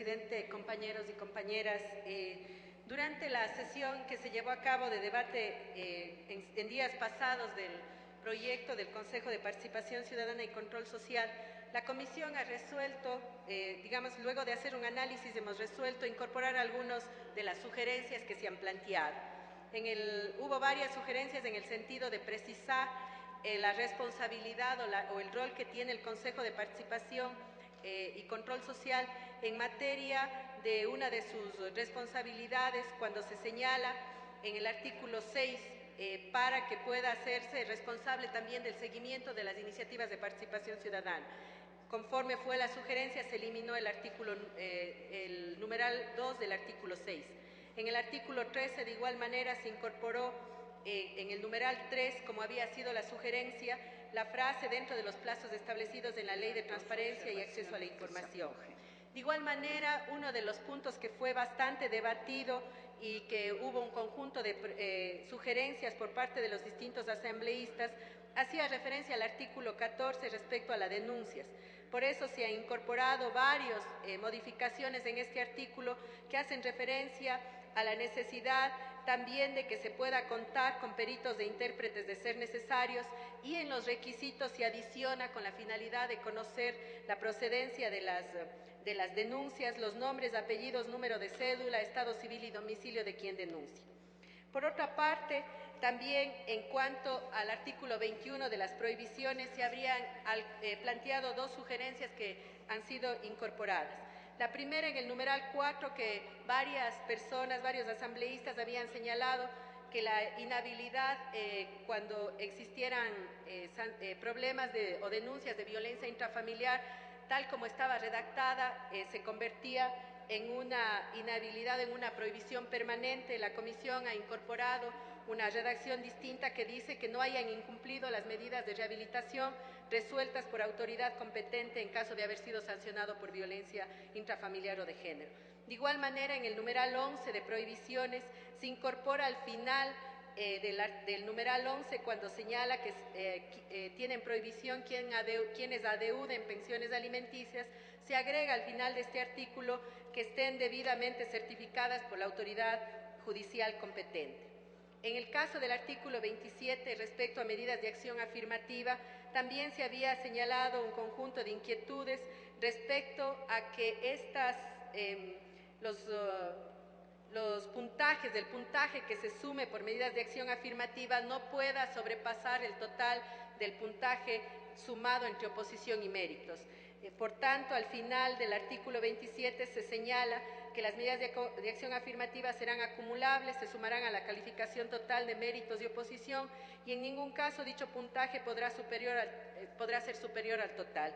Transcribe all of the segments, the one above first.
Presidente, compañeros y compañeras, durante la sesión que se llevó a cabo de debate en días pasados del proyecto del Consejo de Participación Ciudadana y Control Social, la Comisión ha resuelto, luego de hacer un análisis, hemos resuelto incorporar algunas de las sugerencias que se han planteado. Hubo varias sugerencias en el sentido de precisar la responsabilidad o el rol que tiene el Consejo de Participación y Control Social en materia de una de sus responsabilidades cuando se señala en el artículo 6 para que pueda hacerse responsable también del seguimiento de las iniciativas de participación ciudadana. Conforme fue la sugerencia, se eliminó el numeral 2 del artículo 6. En el artículo 13, de igual manera, se incorporó en el numeral 3, como había sido la sugerencia, la frase dentro de los plazos establecidos en la Ley de Transparencia y Acceso a la Información. De igual manera, uno de los puntos que fue bastante debatido y que hubo un conjunto de sugerencias por parte de los distintos asambleístas hacía referencia al artículo 14 respecto a las denuncias. Por eso se han incorporado varias modificaciones en este artículo que hacen referencia a la necesidad también de que se pueda contar con peritos de intérpretes de ser necesarios, y en los requisitos se adiciona con la finalidad de conocer la procedencia de las denuncias, los nombres, apellidos, número de cédula, estado civil y domicilio de quien denuncia. Por otra parte, también en cuanto al artículo 21 de las prohibiciones, se habrían planteado dos sugerencias que han sido incorporadas. La primera, en el numeral 4, que varias personas, varios asambleístas habían señalado que la inhabilidad cuando existieran problemas o denuncias de violencia intrafamiliar, tal como estaba redactada, se convertía en una inhabilidad, en una prohibición permanente. La Comisión ha incorporado una redacción distinta que dice que no hayan incumplido las medidas de rehabilitación resueltas por autoridad competente en caso de haber sido sancionado por violencia intrafamiliar o de género. De igual manera, en el numeral 11 de prohibiciones se incorpora al final del numeral 11, cuando señala que tienen prohibición quienes adeuden pensiones alimenticias, se agrega al final de este artículo que estén debidamente certificadas por la autoridad judicial competente. En el caso del artículo 27, respecto a medidas de acción afirmativa, también se había señalado un conjunto de inquietudes respecto a que los puntajes, del puntaje que se sume por medidas de acción afirmativa no pueda sobrepasar el total del puntaje sumado entre oposición y méritos. Por tanto, al final del artículo 27 se señala que las medidas de acción afirmativa serán acumulables, se sumarán a la calificación total de méritos y oposición, y en ningún caso dicho puntaje podrá ser superior al total.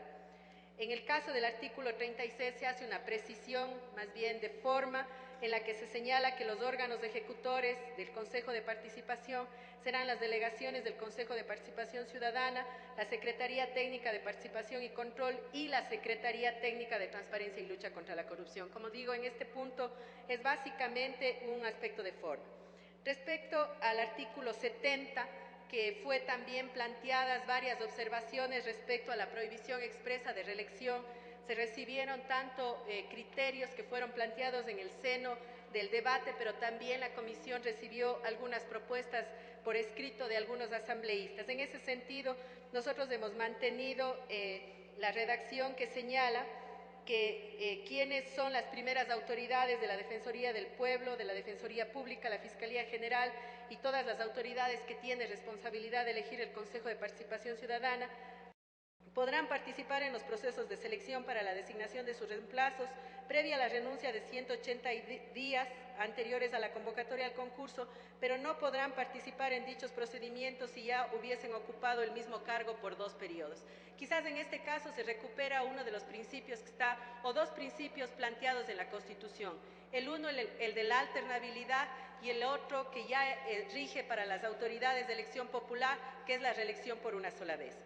En el caso del artículo 36 se hace una precisión, más bien de forma, en la que se señala que los órganos ejecutores del Consejo de Participación serán las delegaciones del Consejo de Participación Ciudadana, la Secretaría Técnica de Participación y Control y la Secretaría Técnica de Transparencia y Lucha contra la Corrupción. Como digo, en este punto es básicamente un aspecto de forma. Respecto al artículo 70, que fue también planteadas varias observaciones respecto a la prohibición expresa de reelección, se recibieron tanto criterios que fueron planteados en el seno del debate, pero también la Comisión recibió algunas propuestas por escrito de algunos asambleístas. En ese sentido, nosotros hemos mantenido la redacción que señala que quiénes son las primeras autoridades de la Defensoría del Pueblo, de la Defensoría Pública, la Fiscalía General y todas las autoridades que tienen responsabilidad de elegir el Consejo de Participación Ciudadana, podrán participar en los procesos de selección para la designación de sus reemplazos previa a la renuncia de 180 días anteriores a la convocatoria al concurso, pero no podrán participar en dichos procedimientos si ya hubiesen ocupado el mismo cargo por 2 periodos. Quizás en este caso se recupera uno de los principios o dos principios planteados en la Constitución. El uno, el de la alternabilidad, y el otro que ya rige para las autoridades de elección popular, que es la reelección por una sola vez.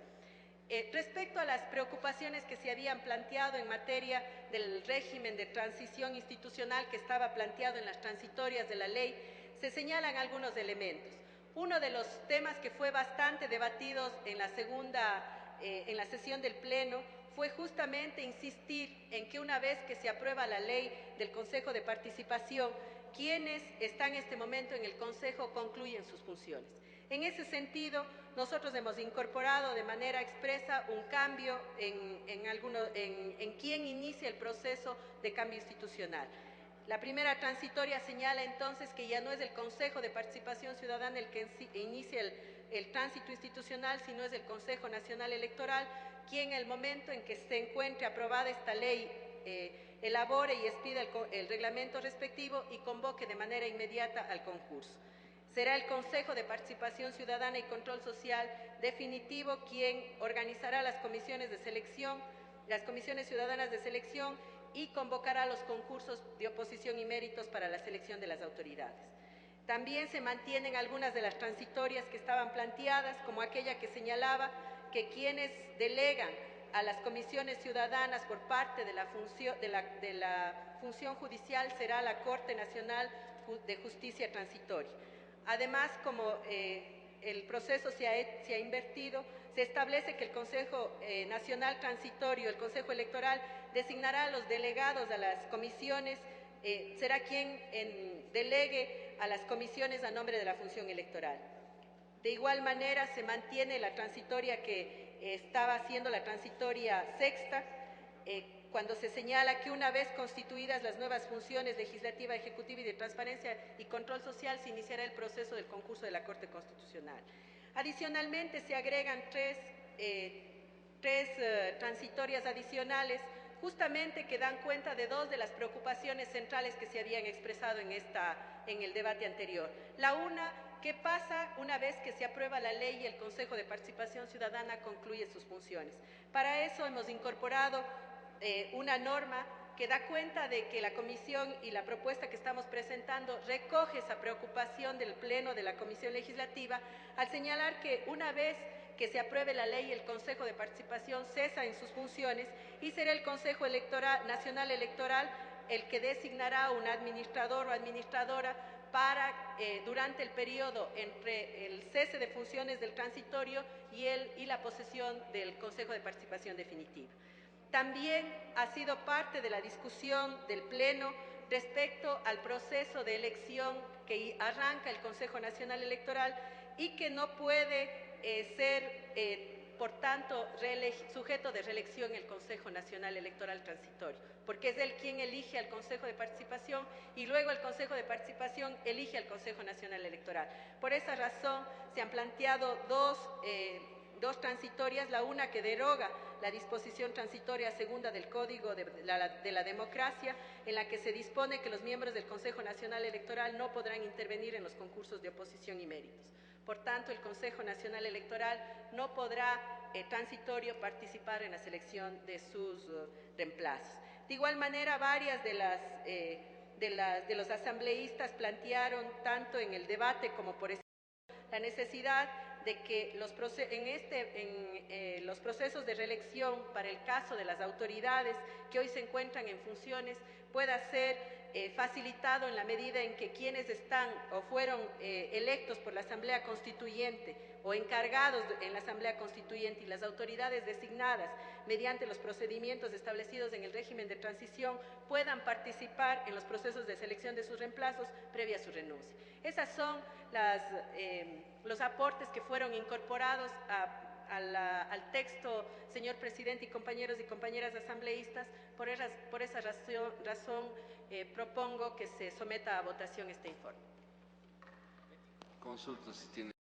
Respecto a las preocupaciones que se habían planteado en materia del régimen de transición institucional que estaba planteado en las transitorias de la ley, se señalan algunos elementos. Uno de los temas que fue bastante debatido en la sesión del Pleno fue justamente insistir en que una vez que se aprueba la ley del Consejo de Participación, quienes están en este momento en el Consejo concluyen sus funciones. En ese sentido, nosotros hemos incorporado de manera expresa un cambio en quién inicia el proceso de cambio institucional. La primera transitoria señala entonces que ya no es el Consejo de Participación Ciudadana el que inicia el tránsito institucional, sino es el Consejo Nacional Electoral, quien en el momento en que se encuentre aprobada esta ley, elabore y expida el reglamento respectivo y convoque de manera inmediata al concurso. Será el Consejo de Participación Ciudadana y Control Social definitivo quien organizará las comisiones de selección, las comisiones ciudadanas de selección y convocará los concursos de oposición y méritos para la selección de las autoridades. También se mantienen algunas de las transitorias que estaban planteadas, como aquella que señalaba que quienes delegan a las comisiones ciudadanas por parte de la función judicial será la Corte Nacional de Justicia Transitoria. Además, como el proceso se ha invertido, se establece que el Consejo Nacional Transitorio, el Consejo Electoral, designará a los delegados a las comisiones, será quien delegue a las comisiones a nombre de la función electoral. De igual manera, se mantiene la transitoria que estaba haciendo la transitoria sexta, cuando se señala que una vez constituidas las nuevas funciones legislativa, ejecutiva y de transparencia y control social, se iniciará el proceso del concurso de la Corte Constitucional. Adicionalmente, se agregan tres transitorias adicionales, justamente que dan cuenta de dos de las preocupaciones centrales que se habían expresado en el debate anterior. La una, ¿qué pasa una vez que se aprueba la ley y el Consejo de Participación Ciudadana concluye sus funciones? Para eso hemos incorporado una norma que da cuenta de que la comisión y la propuesta que estamos presentando recoge esa preocupación del Pleno de la Comisión Legislativa al señalar que una vez que se apruebe la ley, el Consejo de Participación cesa en sus funciones y será el Consejo Nacional Electoral el que designará un administrador o administradora para, durante el periodo entre el cese de funciones del transitorio y la posesión del Consejo de Participación definitiva. También ha sido parte de la discusión del Pleno respecto al proceso de elección que arranca el Consejo Nacional Electoral y que no puede ser, por tanto, sujeto de reelección el Consejo Nacional Electoral Transitorio, porque es él quien elige al Consejo de Participación y luego el Consejo de Participación elige al Consejo Nacional Electoral. Por esa razón se han planteado dos transitorias, la una que deroga la disposición transitoria segunda del Código de la Democracia, en la que se dispone que los miembros del Consejo Nacional Electoral no podrán intervenir en los concursos de oposición y méritos. Por tanto, el Consejo Nacional Electoral no podrá transitorio participar en la selección de sus reemplazos. De igual manera, varias de los asambleístas plantearon, tanto en el debate como por la necesidad de que los procesos de reelección para el caso de las autoridades que hoy se encuentran en funciones pueda ser facilitado en la medida en que quienes están o fueron electos por la Asamblea Constituyente o encargados en la Asamblea Constituyente y las autoridades designadas mediante los procedimientos establecidos en el régimen de transición puedan participar en los procesos de selección de sus reemplazos previa a su renuncia. Esos son los aportes que fueron incorporados al texto, señor presidente y compañeros y compañeras asambleístas. Por esa razón propongo que se someta a votación este informe. Consulto si tiene